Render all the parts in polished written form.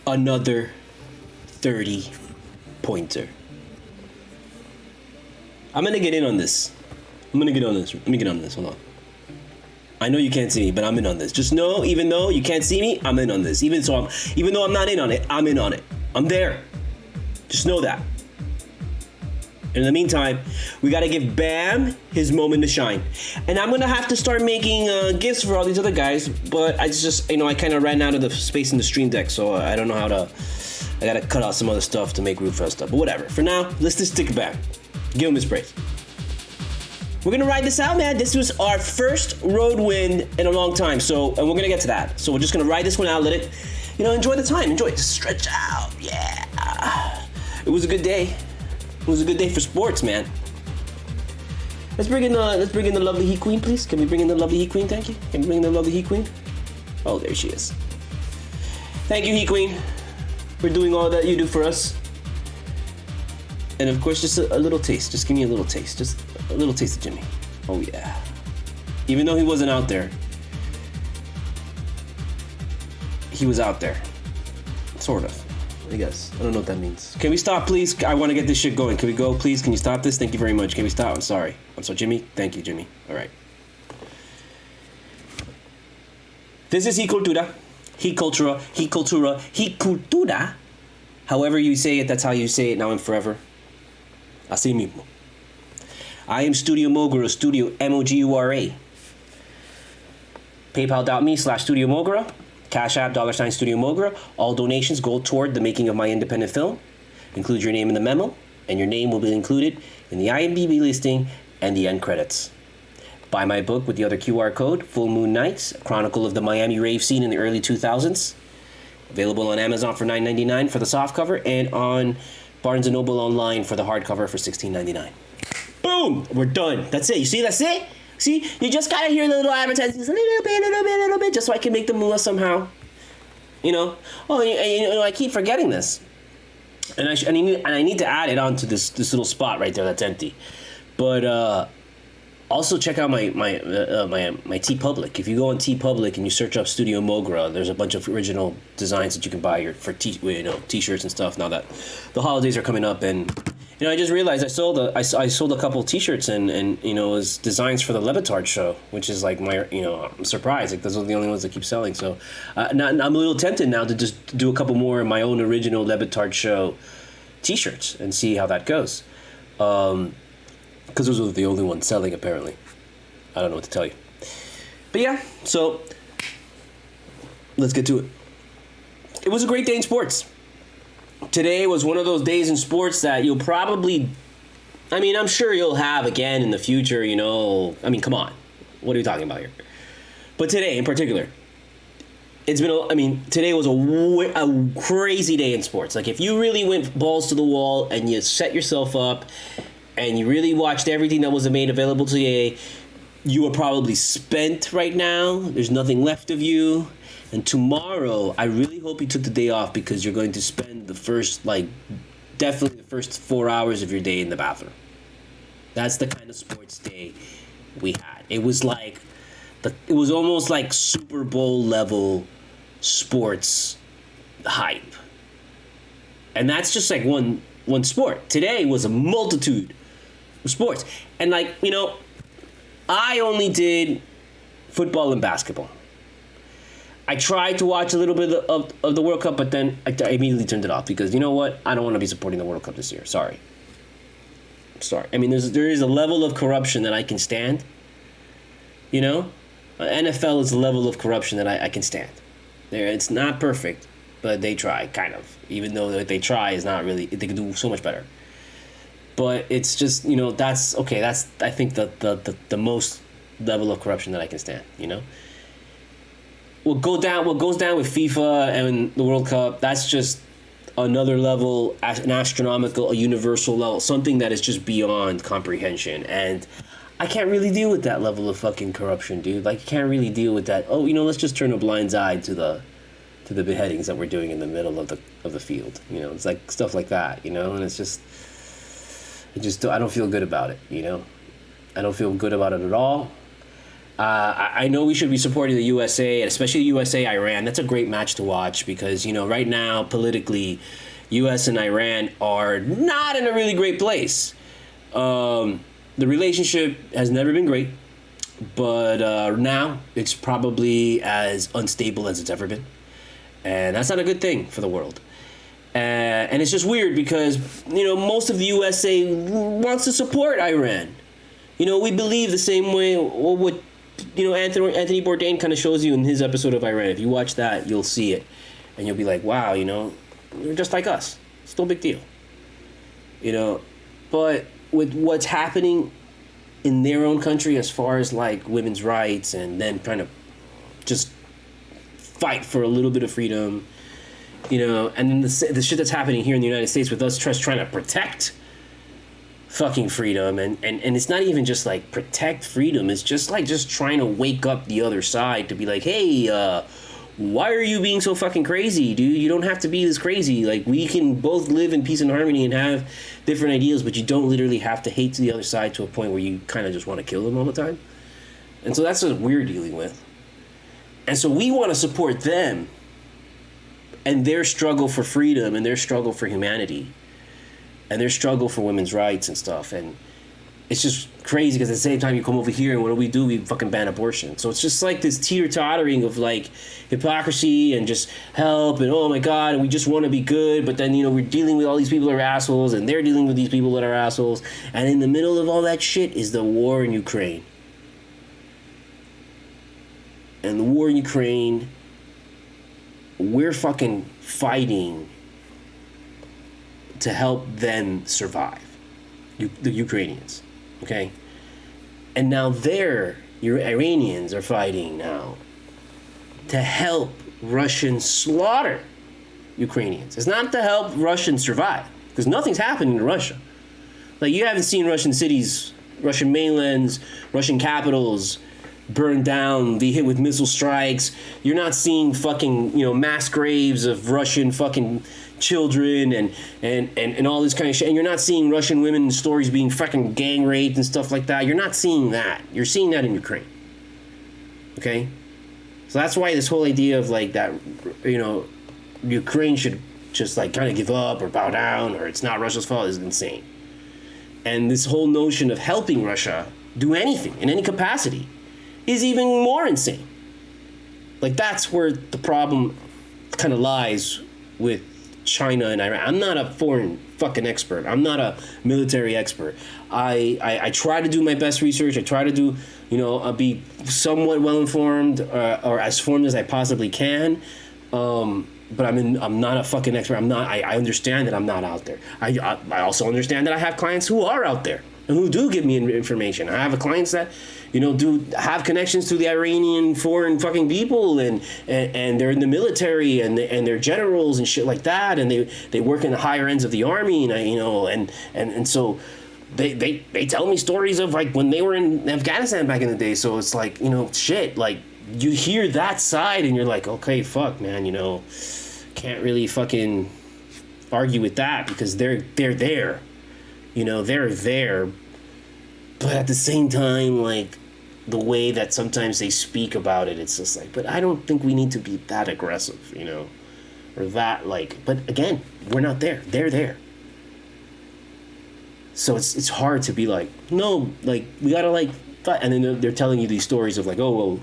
another 30 pointer. I'm gonna get in on this. Let me get on this. Hold on. I know you can't see me, but I'm in on this. Just know, even though you can't see me, I'm in on this. Even though I'm not in on it, I'm in on it. I'm there. Just know that. In the meantime, we gotta give Bam his moment to shine. And I'm gonna have to start making gifts for all these other guys, but I just I kind of ran out of the space in the stream deck, so I don't know how to. I gotta cut out some other stuff to make room for stuff, but whatever. For now, let's just stick Bam. Give him his praise. We're gonna ride this out, man. This was our first road win in a long time, and we're gonna get to that. So we're just gonna ride this one out, let it, enjoy the time, enjoy it, stretch out, yeah. It was a good day. It was a good day for sports, man. Let's bring in the lovely Heat Queen, please. Can we bring in the lovely Heat Queen? Thank you. Can we bring in the lovely Heat Queen? Oh, there she is. Thank you, Heat Queen, for doing all that you do for us. And of course, just a little taste. Just give me a little taste. Just a little taste of Jimmy. Oh yeah. Even though he wasn't out there, he was out there. Sort of. I guess. I don't know what that means. Can we stop, please? I want to get this shit going. Can we go, please? Can you stop this? Thank you very much. Can we stop? I'm sorry. Jimmy. Thank you, Jimmy. All right. This is CULTURA. CULTURA. However you say it, that's how you say it now and forever. Así mismo. I am Studio Mogura, Studio Mogura. PayPal.me/Studio Mogura. Cash App, $ Studio Mogura. All donations go toward the making of my independent film. Include your name in the memo, and your name will be included in the IMDb listing and the end credits. Buy my book with the other QR code, Full Moon Nights, a chronicle of the Miami rave scene in the early 2000s. Available on Amazon for $9.99 for the softcover, and on Barnes & Noble online for the hardcover for $16.99. Boom! We're done. That's it. You see, that's it? See, you just gotta hear the little advertisements a little bit, just so I can make the moolah somehow. Oh, and I keep forgetting this, and I need to add it onto this little spot right there that's empty. But also check out my TeePublic. If you go on TeePublic and you search up Studio Mogura, there's a bunch of original designs that you can buy for t-shirts and stuff. Now that the holidays are coming up, and I just realized I sold a couple of t-shirts and it was designs for the Levitard show, which is like my I'm surprised, like those are the only ones that keep selling. So I'm a little tempted now to just do a couple more of my own original Levitard show t-shirts and see how that goes. Because those are the only ones selling, apparently. I don't know what to tell you. But yeah, so let's get to it. It was a great day in sports. Today was one of those days in sports that you'll probably, I'm sure you'll have again in the future, come on. What are we talking about here? But today in particular, today was a crazy day in sports. Like, if you really went balls to the wall and you set yourself up and you really watched everything that was made available today, you are probably spent right now. There's nothing left of you. And tomorrow, I really hope you took the day off, because you're going to spend definitely the first 4 hours of your day in the bathroom. That's the kind of sports day we had. It was almost like Super Bowl level sports hype. And that's just like one sport. Today was a multitude of sports. And I only did football and basketball. I tried to watch a little bit of the World Cup, but then I immediately turned it off, because you know what? I don't want to be supporting the World Cup this year. Sorry. There is a level of corruption that I can stand. NFL is a level of corruption that I can stand. It's not perfect, but they try, kind of. Even though what they try is not really, they can do so much better. But it's just, that's okay. That's, I think, the most level of corruption that I can stand. What goes down with FIFA and the World Cup, that's just another level, an astronomical, a universal level, something that is just beyond comprehension. And I can't really deal with that level of fucking corruption, dude. Like, you can't really deal with that. Oh, let's just turn a blind eye to the beheadings that we're doing in the middle of the field. It's like stuff like that, and it's just, I don't feel good about it, I don't feel good about it at all. I know we should be supporting the USA, and especially USA Iran. That's a great match to watch because, right now, politically, US and Iran are not in a really great place. The relationship has never been great, but now it's probably as unstable as it's ever been. And that's not a good thing for the world. And it's just weird because, most of the USA wants to support Iran. We believe the same way what Anthony Bourdain kind of shows you in his episode of Iran. If you watch that, you'll see it. And you'll be like, wow, you're just like us. It's no big deal. But with what's happening in their own country as far as like women's rights and then trying to just fight for a little bit of freedom, and then the shit that's happening here in the United States with us just trying to protect fucking freedom, and it's not even just like protect freedom, it's just like just trying to wake up the other side to be like, hey, why are you being so fucking crazy, dude? You don't have to be this crazy. Like, we can both live in peace and harmony and have different ideals, but you don't literally have to hate the other side to a point where you kind of just want to kill them all the time. And so that's what we're dealing with. And so we want to support them and their struggle for freedom and their struggle for humanity and their struggle for women's rights and stuff. And it's just crazy because at the same time you come over here and what do? We fucking ban abortion. So it's just like this teeter-tottering of like hypocrisy and just help and oh my God, and we just want to be good, but then we're dealing with all these people that are assholes and they're dealing with these people that are assholes. And in the middle of all that shit is the war in Ukraine. And the war in Ukraine, we're fucking fighting to help them survive, the Ukrainians, okay? And now your Iranians are fighting now to help Russians slaughter Ukrainians. It's not to help Russians survive, because nothing's happening in Russia. Like, you haven't seen Russian cities, Russian mainlands, Russian capitals burned down, be hit with missile strikes. You're not seeing fucking, mass graves of Russian fucking children and all this kind of shit. And you're not seeing Russian women in stories being fucking gang raped and stuff like that. You're not seeing that. You're seeing that in Ukraine. Okay? So that's why this whole idea of like that, Ukraine should just like kind of give up or bow down or it's not Russia's fault is insane. And this whole notion of helping Russia do anything in any capacity is even more insane. Like, that's where the problem kind of lies with China and Iran. I'm not a foreign fucking expert. I'm not a military expert. I try to do my best research. I try to do, be somewhat well informed or as informed as I possibly can. But I'm not a fucking expert. I understand that I'm not out there. I also understand that I have clients who are out there and who do give me information. I have clients that, do have connections to the Iranian foreign fucking people and they're in the military and they're generals and shit like that, and they work in the higher ends of the army and so they tell me stories of like when they were in Afghanistan back in the day. So it's like, shit, like you hear that side and you're like, okay, fuck, man, can't really fucking argue with that because they're there. They're there. But at the same time, like, the way that sometimes they speak about it, it's just like, but I don't think we need to be that aggressive, or that, like, but again, we're not there. They're there. So it's hard to be like, no, like, we gotta, like, fight. And then they're telling you these stories of, like, oh, well,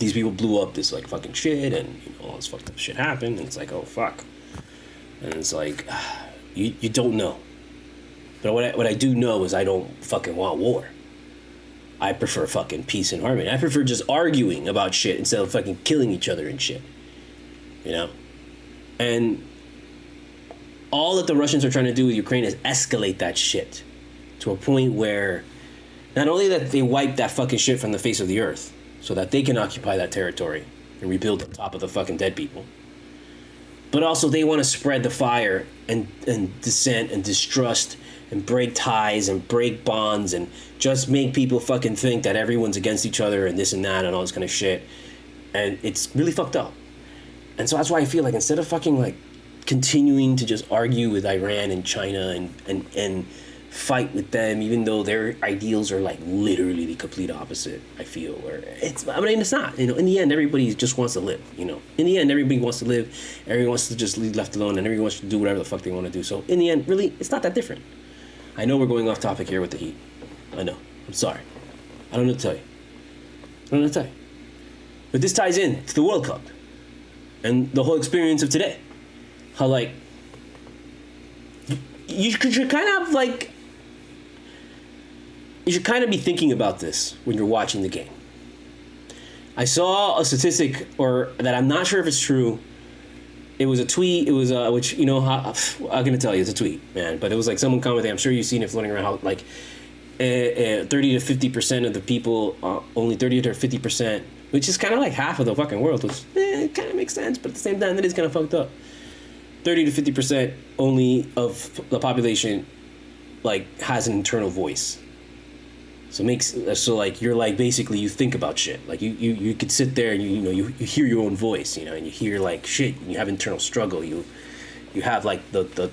these people blew up this, like, fucking shit, and, all this fucked up shit happened, and it's like, oh, fuck. And it's like, you don't know. But what I do know is I don't fucking want war. I prefer fucking peace and harmony. I prefer just arguing about shit instead of fucking killing each other and shit. And all that the Russians are trying to do with Ukraine is escalate that shit to a point where not only that they wipe that fucking shit from the face of the earth so that they can occupy that territory and rebuild on top of the fucking dead people, but also they want to spread the fire and dissent and distrust and break ties and break bonds and just make people fucking think that everyone's against each other and this and that and all this kind of shit. And it's really fucked up. And so that's why I feel like instead of fucking like continuing to just argue with Iran and China and fight with them, even though their ideals are like literally the complete opposite. I feel, or I mean, it's not. You know, in the end, everybody just wants to live. You know, in the end, everybody wants to live. Everyone wants to just leave left alone, and everyone wants to do whatever the fuck they want to do. So in the end, really, it's not that different. I know we're going off topic here with the Heat. I know. I'm sorry. I don't know what to tell you. I don't know what to tell you. But this ties in to the World Cup and the whole experience of today. How like you should kind of like. You should kind of be thinking about this when you're watching the game. I saw a statistic, or that I'm not sure if it's true. It was a tweet. It was which, you know, I'm gonna tell you, it's a tweet, man. But it was like someone commenting. I'm sure you've seen it floating around. How like 30 to 50% of the people, only 30 to 50%, which is kind of like half of the fucking world. Which it kind of makes sense, but at the same time, that is kind of fucked up. 30 to 50% only of the population like has an internal voice. So like you're like basically you think about shit, like you could sit there and you hear your own voice, you know, and you hear like shit, and you have internal struggle, you have like the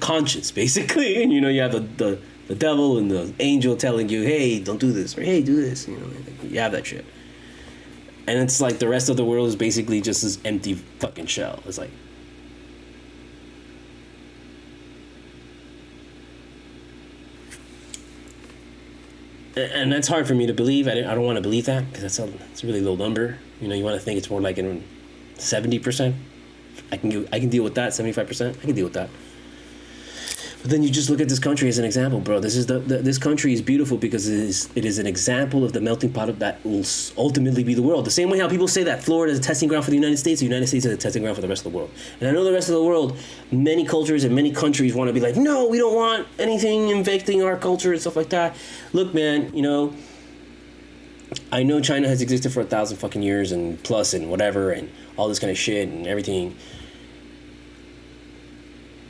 conscience basically, and you know you have the devil and the angel telling you, hey, don't do this, or hey, do this, you know, you have that shit, and it's like the rest of the world is basically just this empty fucking shell. It's like. And that's hard for me to believe. I don't want to believe that, because that's a really low number. You know, you want to think it's more like in 70%. I can deal with that. 75%. I can deal with that. But then you just look at this country as an example, bro. This is this country is beautiful because it is an example of the melting pot of that will ultimately be the world. The same way how people say that Florida is a testing ground for the United States is a testing ground for the rest of the world. And I know the rest of the world, many cultures and many countries want to be like, no, we don't want anything infecting our culture and stuff like that. Look, man, you know, I know China has existed for 1,000 fucking years and plus and whatever and all this kind of shit and everything.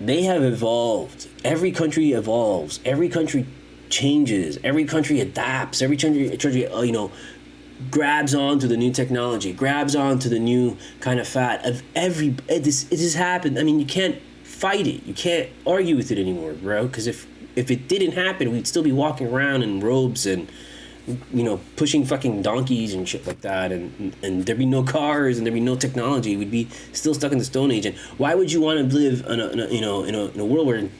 They have evolved. Every country evolves. Every country changes. Every country adapts. Every country grabs onto the new technology, grabs onto the new kind of fad of it just happened. I mean, you can't fight it. You can't argue with it anymore, bro. Because if it didn't happen, we'd still be walking around in robes and, you know, pushing fucking donkeys and shit like that, and there'd be no cars and there'd be no technology. We'd be still stuck in the Stone Age. And why would you want to live in a world where in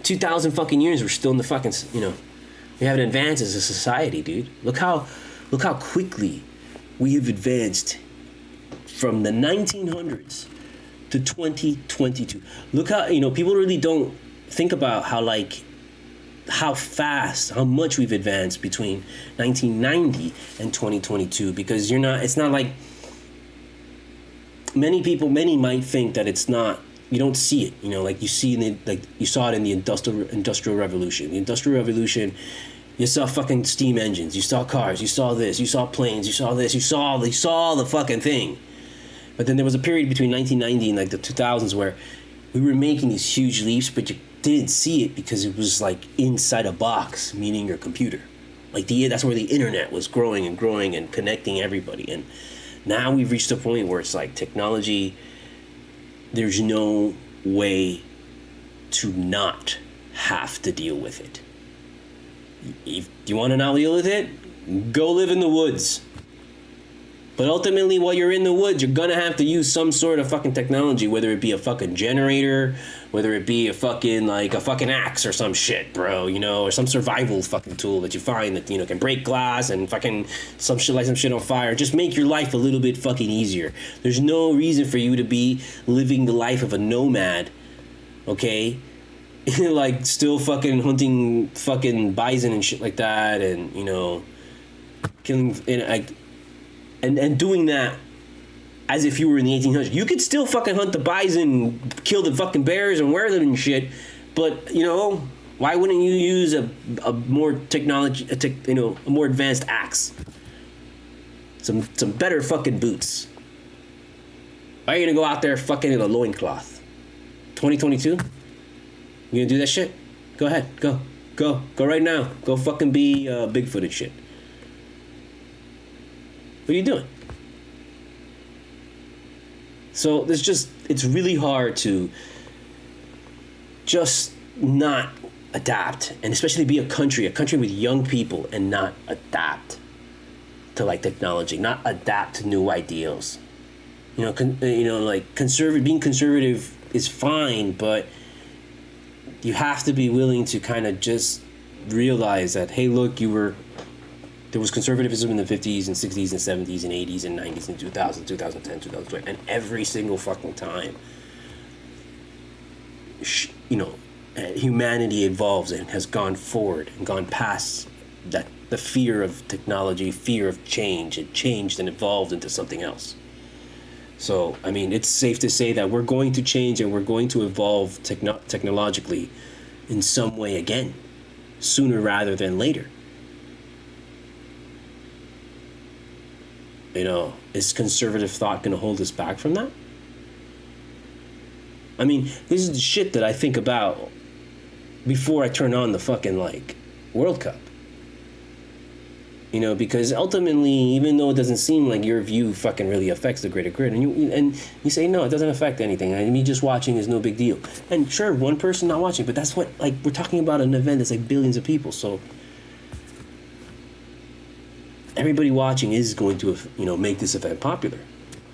2,000 fucking years we're still in the fucking, you know, we haven't advanced as a society, dude. Look how quickly we have advanced from the 1900s to 2022. Look how, you know, people really don't think about how fast, how much we've advanced between 1990 and 2022, because it's not like many might think that it's not, you don't see it, you know, like you saw it in the industrial revolution. The industrial revolution, you saw fucking steam engines, you saw cars, you saw this, you saw planes, you saw this, you saw the fucking thing. But then there was a period between 1990 and like the 2000s where we were making these huge leaps, but you didn't see it because it was like inside a box, meaning your computer. Like that's where the internet was growing and connecting everybody. And now we've reached a point where it's like technology, there's no way to not have to deal with it. If you want to not deal with it, go live in the woods. But ultimately, while you're in the woods, you're gonna have to use some sort of fucking technology, whether it be a fucking generator, whether it be a fucking axe or some shit, bro, you know, or some survival fucking tool that you find that, you know, can break glass and fucking some shit on fire. Just make your life a little bit fucking easier. There's no reason for you to be living the life of a nomad, okay? Like still fucking hunting fucking bison and shit like that, and, you know, killing and doing that as if you were in the 1800s. You could still fucking hunt the bison, kill the fucking bears and wear them and shit, but, you know, why wouldn't you use a more a more advanced axe? Some better fucking boots. Why are you gonna go out there fucking in a loincloth? 2022? You gonna do that shit? Go ahead, go right now. Go fucking be Bigfoot and shit. What are you doing? So it's really hard to just not adapt, and especially be a country with young people, and not adapt to like technology, not adapt to new ideals. Like being conservative is fine, but you have to be willing to kind of just realize that, hey, look, there was conservatism in the 50s and 60s and 70s and 80s and 90s and 2000, 2010, 2020, and every single fucking time, humanity evolves and has gone forward and gone past that, the fear of technology, fear of change. It changed and evolved into something else. So, I mean, it's safe to say that we're going to change and we're going to evolve technologically in some way again, sooner rather than later. Is conservative thought going to hold us back from that? I mean, this is the shit that I think about before I turn on the fucking, World Cup. Because ultimately, even though it doesn't seem like your view fucking really affects the greater good, and you say, no, it doesn't affect anything. Me just watching is no big deal. And sure, one person not watching, but that's what, we're talking about an event that's billions of people, so everybody watching is going to, make this event popular.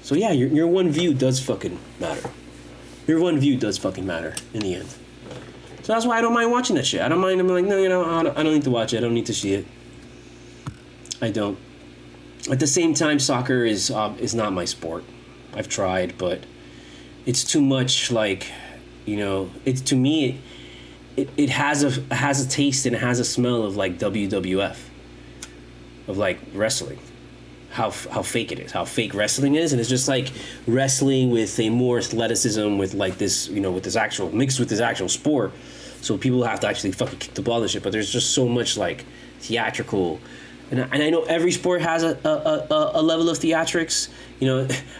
So yeah, your one view does fucking matter. Your one view does fucking matter in the end. So that's why I don't mind watching that shit. I don't mind. I'm like, no, I don't need to watch it. I don't need to see it. I don't. At the same time, soccer is not my sport. I've tried, but it's too much. It's, to me, it has a taste and it has a smell of WWF, of wrestling. How fake it is, how fake wrestling is, and it's just wrestling with a more athleticism, with this, with this actual mixed with this actual sport. So people have to actually fucking kick the ball and shit. But there's just so much theatrical. And I know every sport has a level of theatrics.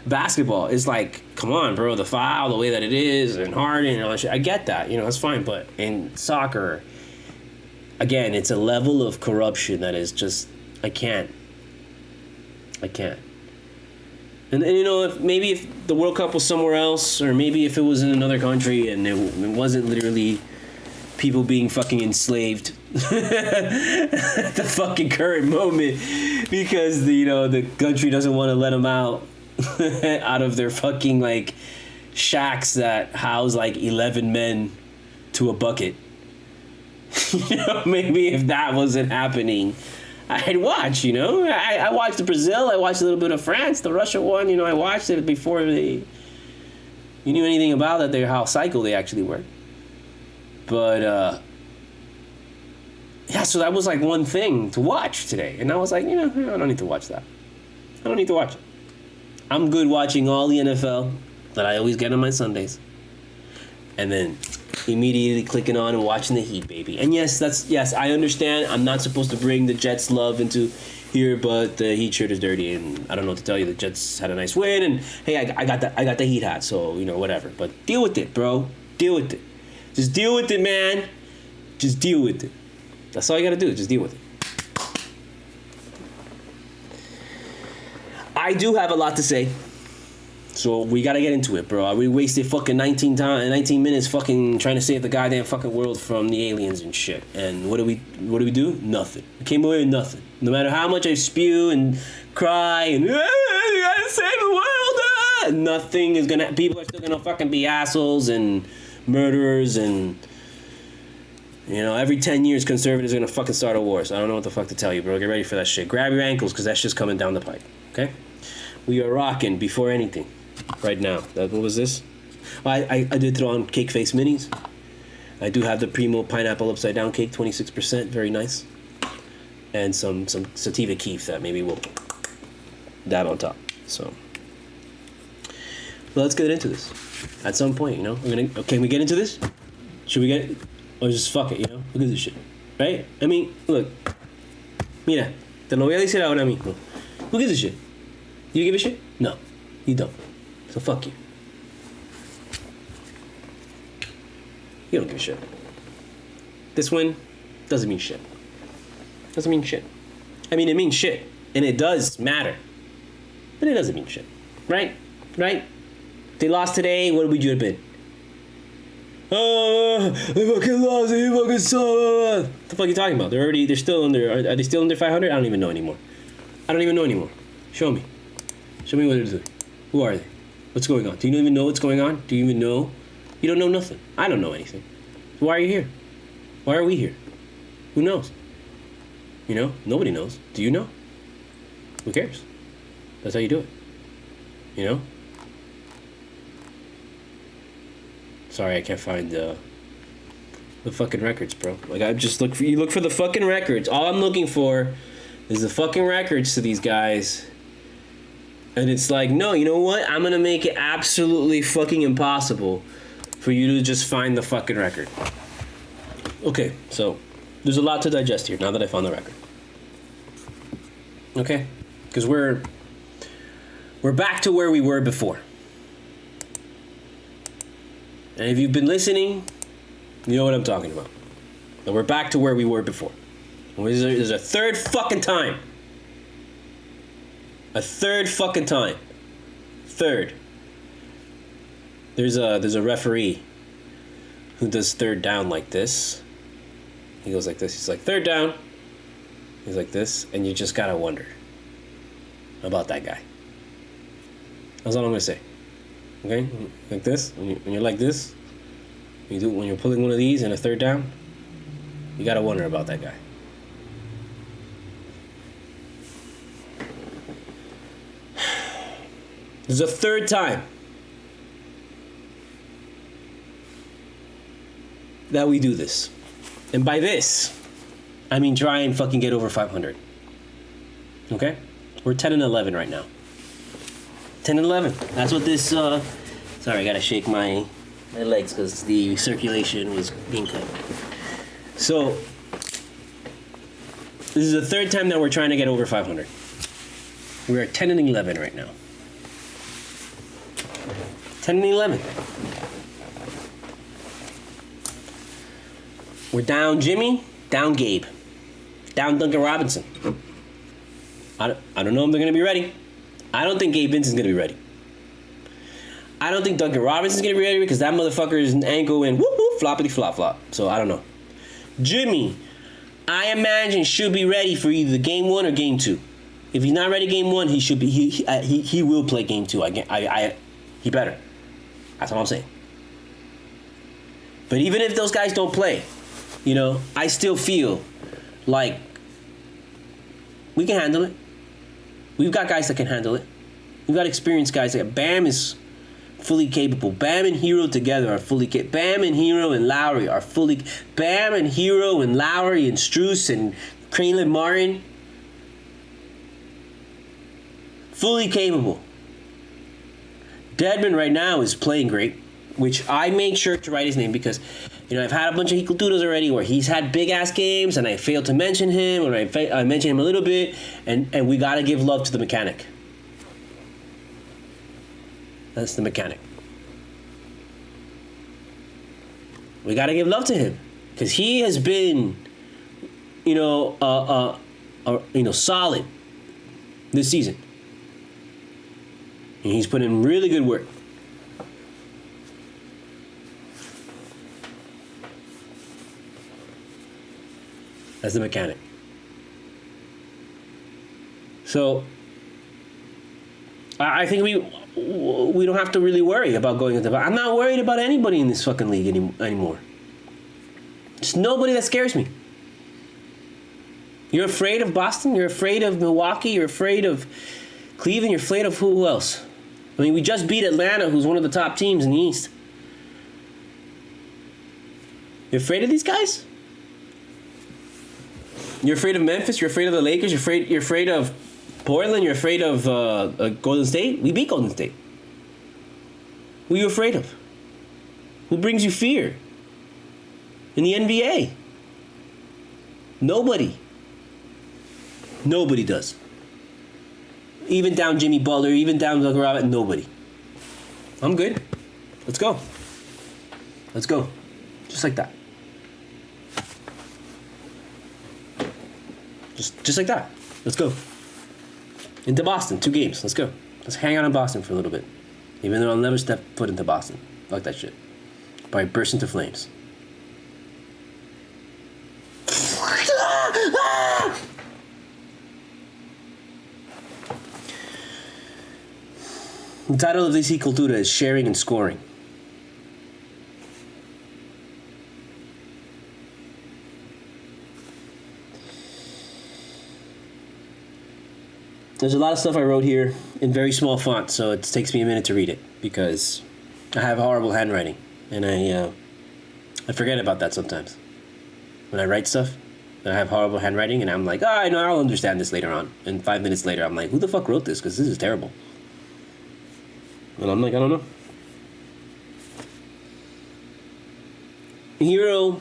Basketball is come on, bro, the foul, the way that it is, and Harden and all that shit. I get that, that's fine. But in soccer, again, it's a level of corruption that is just, I can't. And if the World Cup was somewhere else, or maybe if it was in another country and it wasn't literally people being fucking enslaved at the fucking current moment because the country doesn't want to let them out of their fucking shacks that house 11 men to a bucket. Maybe if that wasn't happening, I'd watch. I watched Brazil, I watched a little bit of France, the Russia one. I watched it before you knew anything about that, how psycho they actually were. But yeah, so that was one thing to watch today, and I was I don't need to watch that. I don't need to watch it. I'm good watching all the NFL that I always get on my Sundays, and then immediately clicking on and watching the Heat, baby. And yes, I understand. I'm not supposed to bring the Jets love into here, but the Heat shirt is dirty, and I don't know what to tell you. The Jets had a nice win, and hey, I got the Heat hat, so whatever. But deal with it, bro. Deal with it. Just deal with it, man. Just deal with it. That's all you gotta do. Just deal with it. I do have a lot to say, so we gotta get into it, bro. We wasted fucking 19 minutes fucking trying to save the goddamn fucking world from the aliens and shit. And what do we do? Nothing. We came away with nothing. No matter how much I spew and cry and you gotta save the world, nothing is gonna. People are still gonna fucking be assholes and murderers, and every 10 years conservatives are gonna fucking start a war. So I don't know what the fuck to tell you, bro. Get ready for that shit. Grab your ankles, because that's just coming down the pipe. Okay? We are rocking before anything right now. What was this? I did throw on Cake Face Minis. I do have the Primo Pineapple Upside Down Cake, 26%, very nice. And some sativa keef that maybe we'll dab on top. So let's get into this. At some point, can we get into this? Should we get, or just fuck it, Look at this shit, right? I mean, look, mira, te lo voy a decir ahora mismo. Who gives a shit? You give a shit? No, you don't. So fuck you. You don't give a shit. This win doesn't mean shit. Doesn't mean shit. I mean, it means shit, and it does matter, but it doesn't mean shit, right? Right? If they lost today, what would you have been? They fucking lost. They fucking suck. What the fuck are you talking about? They're still under. Are they still under 500? I don't even know anymore. Show me what they're doing. Who are they? What's going on? Do you even know what's going on? Do you even know? You don't know nothing. I don't know anything. Why are you here? Why are we here? Who knows? You know? Nobody knows. Do you know? Who cares? That's how you do it. You know? Sorry, I can't find the fucking records, bro. Like, I just look for the fucking records. All I'm looking for is the fucking records to these guys. And it's like, no, you know what? I'm gonna make it absolutely fucking impossible for you to just find the fucking record. Okay, so there's a lot to digest here now that I found the record. Okay? Because we're back to where we were before. And if you've been listening, you know what I'm talking about. And we're back to where we were before. There's a third fucking time. A third fucking time. Third. There's a referee who does third down like this. He goes like this. He's like, third down. He's like this. And you just gotta wonder about that guy. That's all I'm gonna say. Okay? Like this. When you're like this, when you're pulling one of these in a third down, you gotta wonder about that guy. This is a third time that we do this. And by this, I mean try and fucking get over 500. Okay? We're 10-11 right now. 10-11. That's what this, sorry, I gotta shake my legs because the circulation was being cut. So, this is the third time that we're trying to get over 500. We're at 10-11 right now. 10-11. We're down Jimmy, down Gabe, down Duncan Robinson. I don't know if they're going to be ready. I don't think Gabe Vincent's going to be ready. I don't think Duncan Robinson's going to be ready because that motherfucker is an ankle and whoop whoop floppity flop flop. So I don't know. Jimmy, I imagine should be ready for either game 1 or game 2. If he's not ready game 1, he should be. He will play game 2. He better. That's all I'm saying. But even if those guys don't play, you know, I still feel like we can handle it. We've got guys that can handle it. We've got experienced guys. Bam is fully capable. Bam and Hero together are fully capable. Bam and Hero and Lowry are fully. Bam and Hero and Lowry and Strus and Craylin Martin. Fully capable. Deadman right now is playing great, which I made sure to write his name because, you know, I've had a bunch of Culturas already where he's had big-ass games and I failed to mention him, or I mentioned him a little bit, and we got to give love to the mechanic. That's the mechanic. We got to give love to him because he has been, solid this season. And he's put in really good work. As the mechanic. So I think we don't have to really worry about going into. I'm not worried about anybody in this fucking league anymore. There's nobody that scares me. You're afraid of Boston. You're afraid of Milwaukee. You're afraid of Cleveland. You're afraid of who else? I mean, we just beat Atlanta, who's one of the top teams in the East. You're afraid of these guys? You're afraid of Memphis? You're afraid of the Lakers? You're afraid of Portland? You're afraid of Golden State? We beat Golden State. Who are you afraid of? Who brings you fear? In the NBA? Nobody. Nobody does. Even down Jimmy Butler, even down Doug Robinson, nobody. I'm good. Let's go. Let's go. Just like that. Just like that. Let's go. Into Boston, 2 games. Let's go. Let's hang out in Boston for a little bit. Even though I'll never step foot into Boston. Fuck that shit. But I burst into flames. The title of this CULTURA is Sharing and Scoring. There's a lot of stuff I wrote here in very small font, so it takes me a minute to read it because I have horrible handwriting, and I forget about that sometimes. When I write stuff, I have horrible handwriting, and I'm like, I know I'll understand this later on. And 5 minutes later, I'm like, who the fuck wrote this? Because this is terrible. And I'm like, I don't know. Hero.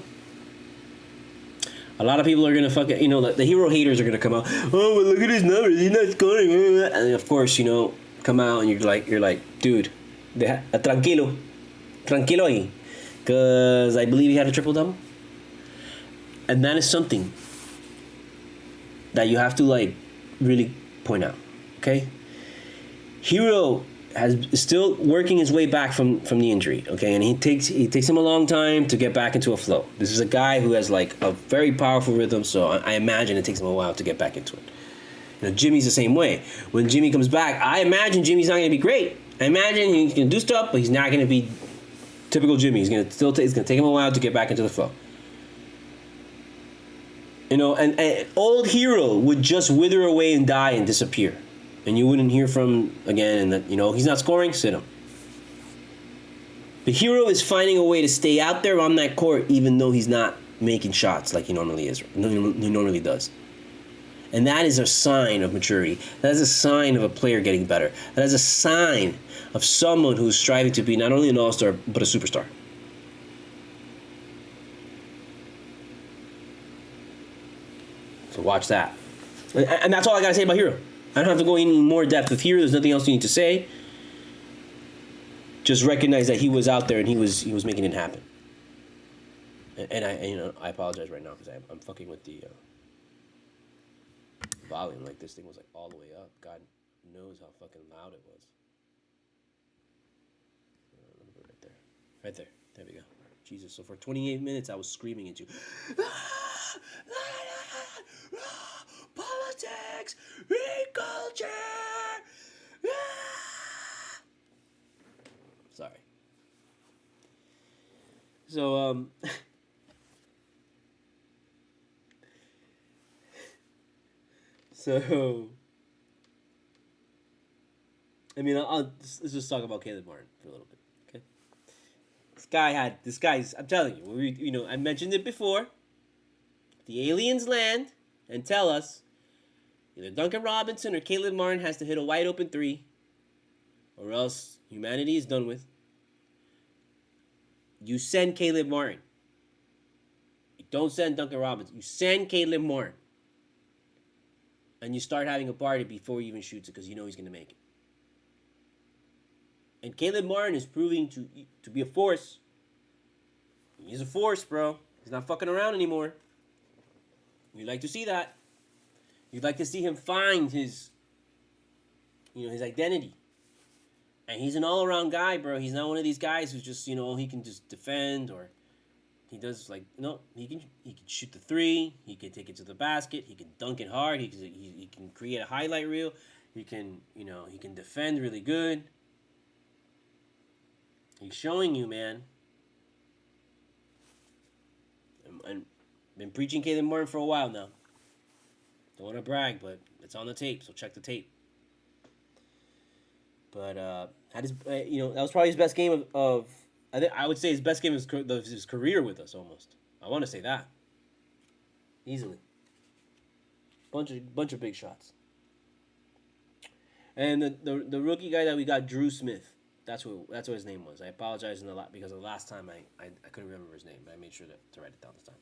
A lot of people are gonna fuck it. You know, the hero haters are gonna come out. Oh, well, look at his numbers. He's not scoring. And of course, you know, come out and you're like, dude, tranquilo ahí, because I believe he had a triple double. And that is something that you have to like really point out. Okay, Hero is still working his way back from the injury, okay, and it takes him a long time to get back into a flow. This is a guy who has like a very powerful rhythm, so I imagine it takes him a while to get back into it. You know, Jimmy's the same way. When Jimmy comes back, I imagine Jimmy's not going to be great. I imagine he's going to do stuff, but he's not going to be typical Jimmy. It's going to take him a while to get back into the flow. You know, and old Hero would just wither away and die and disappear. And you wouldn't hear from again, and that, you know, he's not scoring, sit him. The Hero is finding a way to stay out there on that court, even though he's not making shots like he normally does. And that is a sign of maturity. That is a sign of a player getting better. That is a sign of someone who's striving to be not only an all-star, but a superstar. So watch that. And that's all I got to say about Hero. I don't have to go any more depth with Hero. There's nothing else you need to say. Just recognize that he was out there and he was making it happen. And I apologize right now because I'm fucking with the volume. Like, this thing was like all the way up. God knows how fucking loud it was. Let me put it right there. Right there. There we go. Jesus. So for 28 minutes I was screaming at you. Politics, culture. Sorry. So I mean, let's just talk about Caleb Martin for a little bit, okay? This guy's. I'm telling you, I mentioned it before. The aliens land and tell us either Duncan Robinson or Caleb Martin has to hit a wide open three, or else humanity is done with. You send Caleb Martin. You don't send Duncan Robinson. You send Caleb Martin. And you start having a party before he even shoots it because you know he's going to make it. And Caleb Martin is proving to be a force. He's a force, bro. He's not fucking around anymore. You'd like to see that. You'd like to see him find his identity. And he's an all-around guy, bro. He's not one of these guys who's just, he can just defend or he does he can shoot the three. He can take it to the basket. He can dunk it hard. He can create a highlight reel. He can defend really good. He's showing you, man. I've been preaching Caleb Martin for a while now. Don't want to brag, but it's on the tape, so check the tape. But that was probably his best game of I would say his best game of his career with us almost. I want to say that easily. Bunch of big shots. And the rookie guy that we got, Drew Smith. That's what his name was. I apologize because the last time I couldn't remember his name, but I made sure to write it down this time.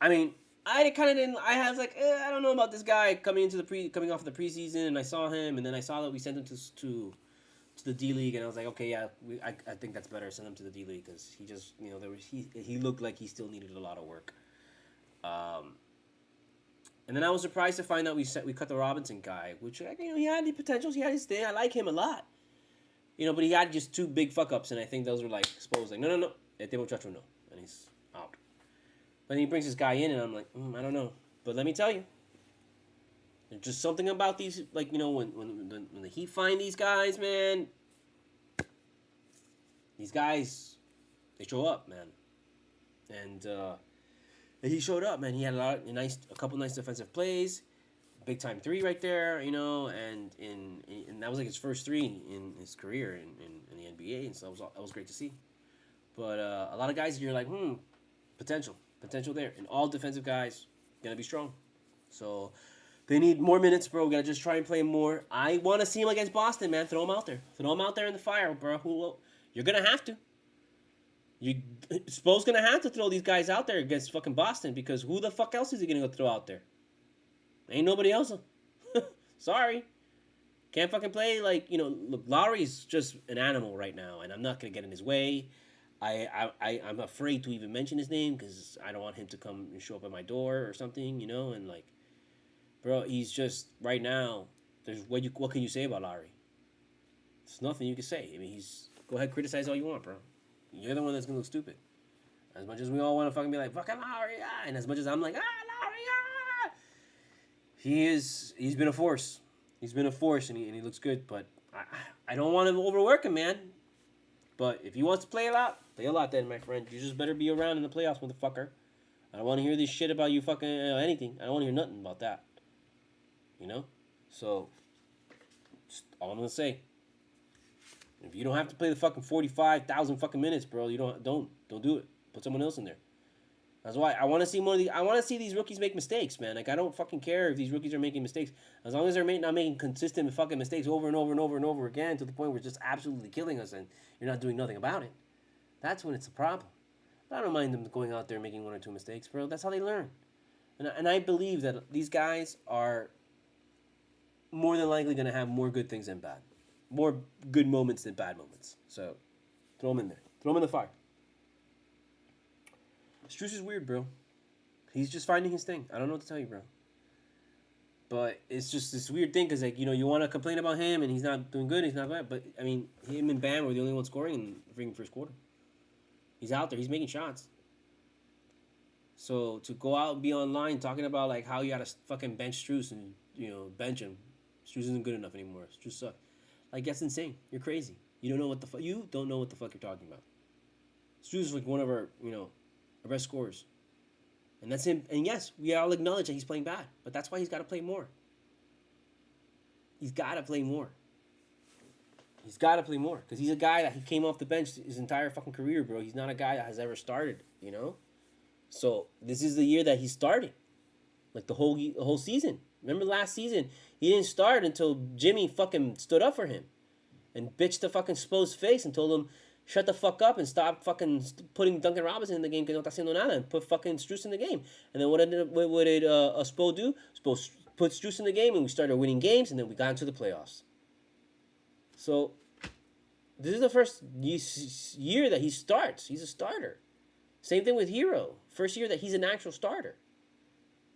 I mean, I kind of didn't. I was like, I don't know about this guy coming off of the preseason, and I saw him, and then I saw that we sent him to the D League, and I was like, okay, yeah, I think that's better. Send him to the D League because he just, he looked like he still needed a lot of work. And then I was surprised to find out we cut the Robinson guy, which he had the potentials, he had his thing. I like him a lot, but he had just two big fuck ups, and I think those were like exposed. Like, no, este muchacho no. And he's out. But then he brings this guy in, and I'm like, I don't know. But let me tell you, there's just something about these, like, you know, when the Heat find these guys, man, these guys, they show up, man. And he showed up, man. He had a couple nice defensive plays, big time three right there, you know, and that was like his first three in his career in the NBA, and so that was great to see. But a lot of guys, you're like, potential there, and all defensive guys gonna be strong. So they need more minutes, bro. We gotta just try and play him more. I want to see him against Boston, man. Throw him out there. Throw him out there in the fire, bro. You're gonna have to. Spo's gonna have to throw these guys out there against fucking Boston, because who the fuck else is he gonna go throw out there? Ain't nobody else. Sorry. Can't fucking play like, you know, look, Lowry's just an animal right now, and I'm not gonna get in his way. I'm afraid to even mention his name because I don't want him to come and show up at my door or something, you know, and like, bro, he's just right now. What can you say about Lowry? There's nothing you can say. I mean, go ahead, criticize all you want, bro. You're the one that's gonna look stupid. As much as we all want to fucking be like fucking Lowry, and as much as I'm like Lowry, he's been a force. He's been a force, and he looks good. But I don't want to overwork him, man. But if he wants to play a lot then, my friend. You just better be around in the playoffs, motherfucker. I don't want to hear this shit about you fucking anything. I don't want to hear nothing about that. You know? So, just all I'm gonna say. If you don't have to play the fucking 45,000 fucking minutes, bro, you don't do it. Put someone else in there. That's why I want to see more of I want to see these rookies make mistakes, man. Like, I don't fucking care if these rookies are making mistakes, as long as they're not making consistent fucking mistakes over and over and over and over again to the point where it's just absolutely killing us and you're not doing nothing about it. That's when it's a problem. But I don't mind them going out there and making one or two mistakes, bro. That's how they learn. And I believe that these guys are more than likely going to have more good things than bad. More good moments than bad moments. So, throw them in there. Throw them in the fire. Strus is weird, bro. He's just finding his thing. I don't know what to tell you, bro. But it's just this weird thing, because, like, you know, you want to complain about him, and he's not doing good, he's not bad. But, I mean, him and Bam were the only ones scoring in the freaking first quarter. He's out there. He's making shots. So, to go out and be online talking about, like, how you got to fucking bench Strus and, you know, bench him. Strus isn't good enough anymore. Strus sucks. Like, that's insane. You're crazy. You don't know what the fuck you're talking about. Strus is like one of our, you know, our best scorers. And that's him. And yes, we all acknowledge that he's playing bad. But that's why he's got to play more. He's got to play more. He's got to play more. Because he's a guy that he came off the bench his entire fucking career, bro. He's not a guy that has ever started, you know? So, this is the year that he started. Like, the whole season. Remember last season, he didn't start until Jimmy fucking stood up for him. And bitched the fucking Spo's face and told him, shut the fuck up and stop fucking putting Duncan Robinson in the game, que no está haciendo nada, and put fucking Strus in the game. And then what did Spo do? Spo put Strus in the game, and we started winning games, and then we got into the playoffs. So, this is the first year that he starts. He's a starter. Same thing with Hero. First year that he's an actual starter.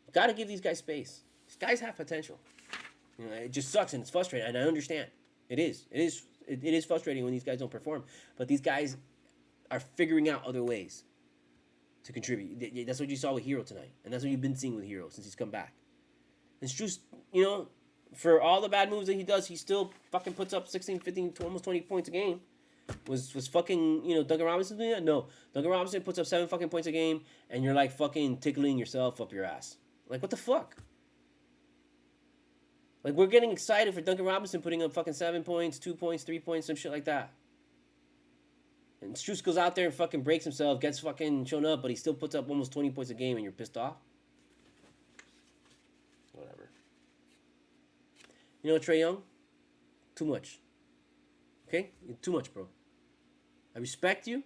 You got to give these guys space. These guys have potential. You know, it just sucks, and it's frustrating, and I understand. It is frustrating when these guys don't perform, but these guys are figuring out other ways to contribute. That's what you saw with Hero tonight, and that's what you've been seeing with Hero since he's come back. And Strus, you know, for all the bad moves that he does, he still fucking puts up 16, 15, almost 20 points a game. Was fucking, you know, Duncan Robinson doing that? No. Duncan Robinson puts up 7 fucking points a game, and you're like fucking tickling yourself up your ass. Like, what the fuck? Like, we're getting excited for Duncan Robinson putting up fucking 7 points, 2 points, 3 points, some shit like that. And Strus goes out there and fucking breaks himself, gets fucking shown up, but he still puts up almost 20 points a game, and you're pissed off? Whatever. You know, Trae Young? Too much. Okay? You're too much, bro. I respect you.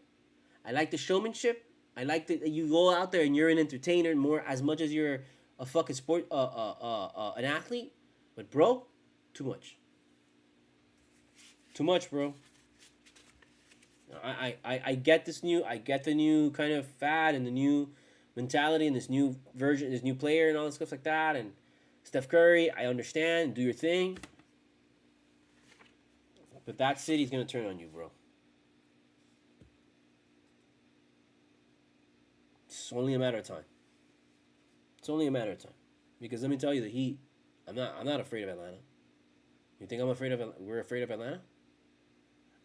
I like the showmanship. I like that you go out there and you're an entertainer more as much as you're a fucking an athlete. But, bro, too much. Too much, bro. I get the new kind of fad and the new mentality and this new version, this new player and all this stuff like that. And Steph Curry, I understand. Do your thing. But that city's going to turn on you, bro. It's only a matter of time. It's only a matter of time. Because let me tell you, the Heat, I'm not afraid of Atlanta. You think we're afraid of Atlanta?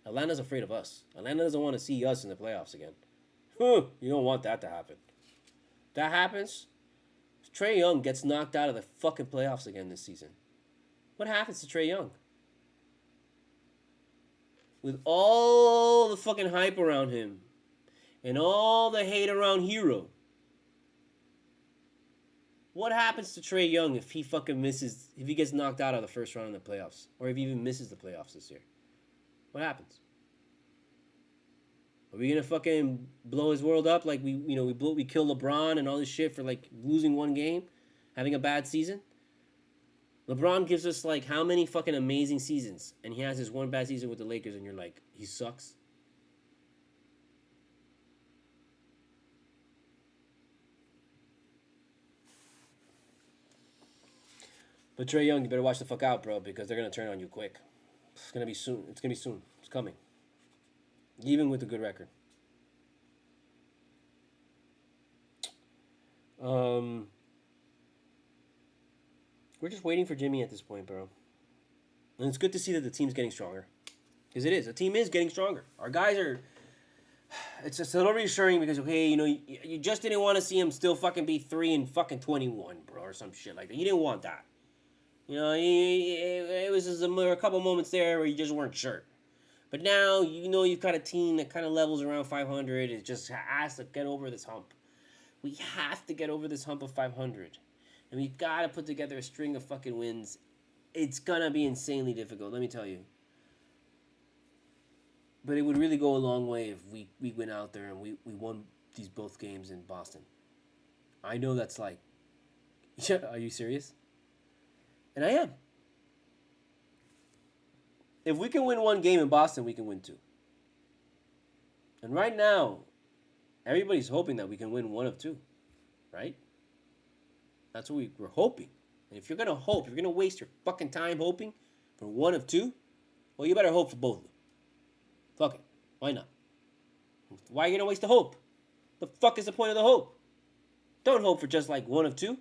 Atlanta's afraid of us. Atlanta doesn't want to see us in the playoffs again. You don't want that to happen. If that happens, if Trae Young gets knocked out of the fucking playoffs again this season, what happens to Trae Young? With all the fucking hype around him and all the hate around Hero, what happens to Trae Young if he gets knocked out of the first round of the playoffs, or if he even misses the playoffs this year? What happens? Are we gonna fucking blow his world up like we kill LeBron and all this shit for like losing one game, having a bad season? LeBron gives us like how many fucking amazing seasons, and he has his one bad season with the Lakers, and you're like, he sucks. But Trae Young, you better watch the fuck out, bro, because they're gonna turn on you quick. It's gonna be soon. It's gonna be soon. It's coming. Even with a good record. We're just waiting for Jimmy at this point, bro. And it's good to see that the team's getting stronger. Because it is. The team is getting stronger. Our guys are... It's just a little reassuring because, okay, you just didn't want to see him still fucking be 3-21, bro, or some shit like that. You didn't want that. It was just a couple moments there where you just weren't sure. But now, you've got a team that kind of levels around 500. It just has to get over this hump. We have to get over this hump of 500. And we've got to put together a string of fucking wins. It's going to be insanely difficult, let me tell you. But it would really go a long way if we went out there and we won these both games in Boston. I know that's like... Are you serious? And I am. If we can win one game in Boston, we can win two. And right now, everybody's hoping that we can win one of two. Right? That's what we're hoping. And if you're going to hope, if you're going to waste your fucking time hoping for one of two, well, you better hope for both of them. Fuck it. Why not? Why are you going to waste the hope? The fuck is the point of the hope? Don't hope for just like one of two.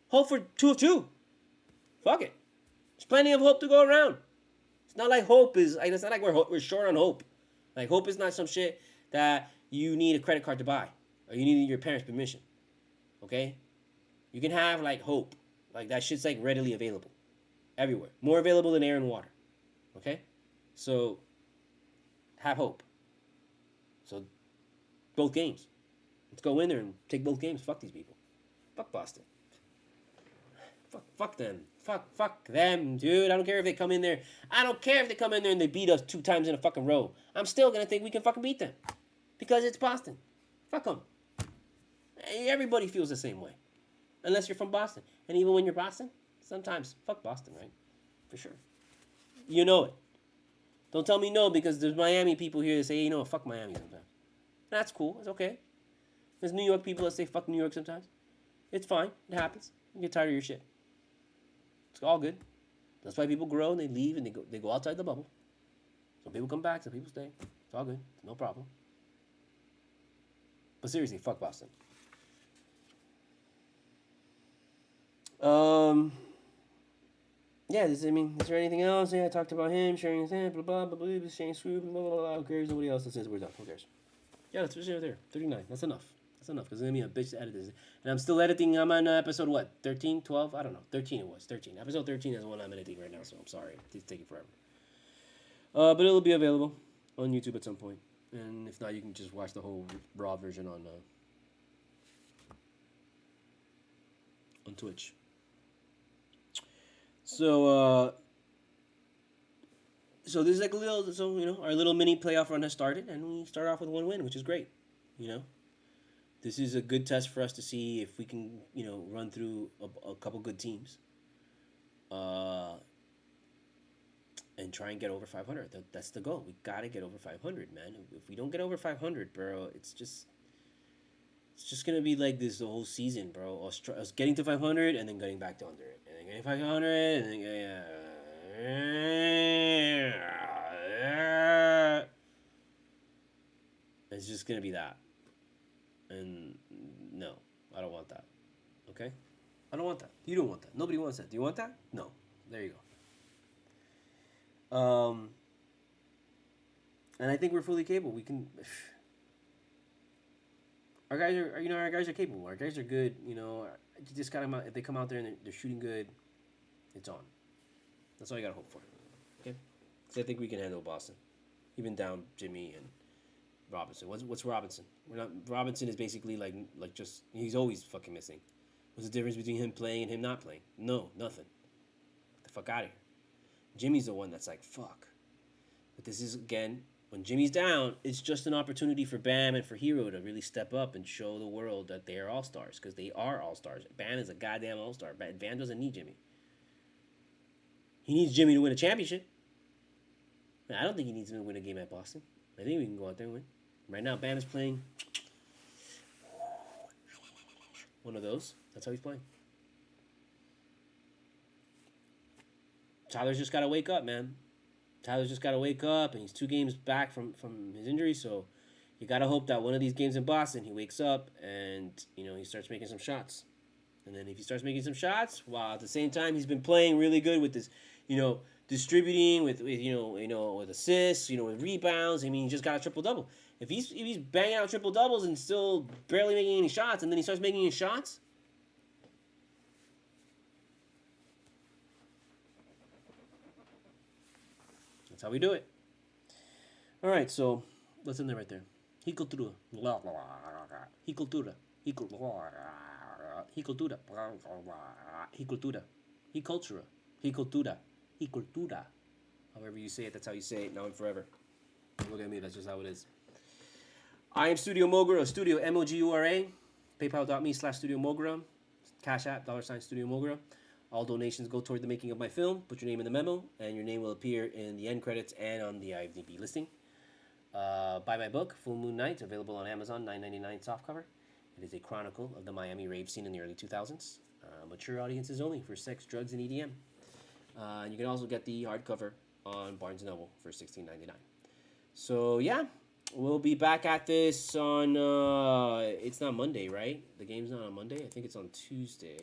Hope for two of two. Fuck it. There's plenty of hope to go around. It's not like it's not like we're short on hope. Like hope is not some shit that you need a credit card to buy. Or you need your parents' permission. Okay? You can have like hope. Like that shit's like readily available. Everywhere. More available than air and water. Okay? So have hope. So both games. Let's go in there and take both games. Fuck these people. Fuck Boston. Fuck them. Fuck them, dude. I don't care if they come in there. I don't care if they come in there and they beat us 2 times in a fucking row. I'm still gonna think we can fucking beat them. Because it's Boston. Fuck them. Everybody feels the same way. Unless you're from Boston. And even when you're Boston, sometimes, fuck Boston, right? For sure. You know it. Don't tell me no because there's Miami people here that say, hey, fuck Miami sometimes. That's cool. It's okay. There's New York people that say fuck New York sometimes. It's fine. It happens. You get tired of your shit. It's all good. That's why people grow and they leave and they go outside the bubble. Some people come back, some people stay. It's all good. No problem. But seriously, fuck Boston. Yeah, is there anything else? Yeah, I talked about him, sharing his hand, blah, blah, blah, blah, sharing swoop, blah, blah, blah, who cares? Nobody else listens, we're done, who cares? Yeah, let's finish it there. 39, that's enough. That's enough, because it's going to be a bitch to edit this. And I'm still editing, I'm on episode, 13, 12? I don't know, 13 it was, 13. Episode 13 is the one I'm editing right now, so I'm sorry, it's taking forever. But it'll be available on YouTube at some point. And if not, you can just watch the whole raw version on Twitch. So this is like our little mini playoff run has started, and we start off with 1 win, which is great. This is a good test for us to see if we can, run through a couple good teams, and try and get over 500. That's the goal. We gotta get over 500, man. If we don't get over 500, bro, it's just gonna be like this the whole season, bro. Us getting to 500 and then getting back to under it, and then getting 500 and then it's just gonna be that. And no, I don't want that. Okay? I don't want that. You don't want that. Nobody wants that. Do you want that? No. There you go. And I think we're fully capable. We can. Our guys are, our guys are capable. Our guys are good. You just got them out. If they come out there and they're shooting good, it's on. That's all you gotta hope for. Okay. So I think we can handle Boston, even down Jimmy and Robinson. What's Robinson? We're not. Robinson is basically like just he's always fucking missing. What's the difference between him playing and him not playing? No, nothing. Get the fuck out of here. Jimmy's the one that's like fuck. But this is again when Jimmy's down, it's just an opportunity for Bam and for Hero to really step up and show the world that they are all stars because they are all stars. Bam is a goddamn all star. Bam doesn't need Jimmy. He needs Jimmy to win a championship. I don't think he needs him to win a game at Boston. I think we can go out there and win. Right now, Bam is playing one of those. That's how he's playing. Tyler's just got to wake up, man. Tyler's just got to wake up, and he's 2 games back from his injury, so you got to hope that one of these games in Boston, he wakes up and, he starts making some shots. And then if he starts making some shots, while at the same time he's been playing really good with this, distributing with with assists, with rebounds. I mean, he just got a triple-double. If he's banging out triple-doubles and still barely making any shots, and then he starts making any shots, that's how we do it. All right, so let's end it right there. CULTURA. CULTURA. CULTURA. However you say it, that's how you say it now and forever. Look at me, that's just how it is. I am Studio Mogura, Studio Mogura. PayPal.me/Studio Mogura. Cash App, $Studio Mogura. All donations go toward the making of my film. Put your name in the memo, and your name will appear in the end credits and on the IMDb listing. Buy my book, Full Moon Night, available on Amazon, $9.99 softcover. It is a chronicle of the Miami rave scene in the early 2000s. Mature audiences only for sex, drugs, and EDM. And you can also get the hardcover on Barnes & Noble for $16.99. So, yeah, we'll be back at this on, it's not Monday, right? The game's not on Monday. I think it's on Tuesday.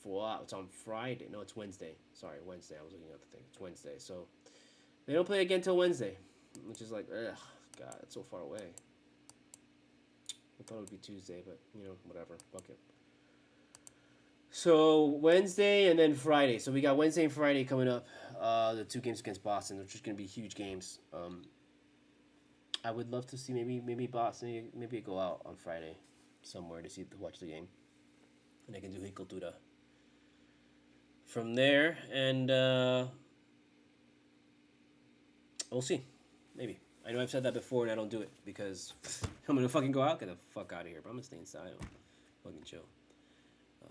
It's on Friday. No, it's Wednesday. Sorry, Wednesday. I was looking at the thing. It's Wednesday. So, they don't play again till Wednesday, which is like, ugh, God, it's so far away. I thought it would be Tuesday, but, whatever. Fuck it. So, Wednesday and then Friday. So, we got Wednesday and Friday coming up. The 2 games against Boston, which is going to be huge games. I would love to see maybe Boston, maybe go out on Friday somewhere to watch the game. And I can do CULTURA from there. And we'll see. Maybe. I know I've said that before and I don't do it because I'm going to fucking go out. Get the fuck out of here. But I'm going to stay inside. I'm fucking chill.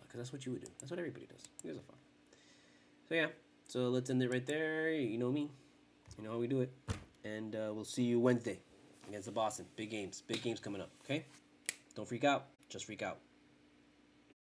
Because that's what you would do. That's what everybody does. Who gives a fuck? So, yeah. So, let's end it right there. You know me. You know how we do it. And we'll see you Wednesday against the Boston. Big games. Big games coming up. Okay? Don't freak out. Just freak out.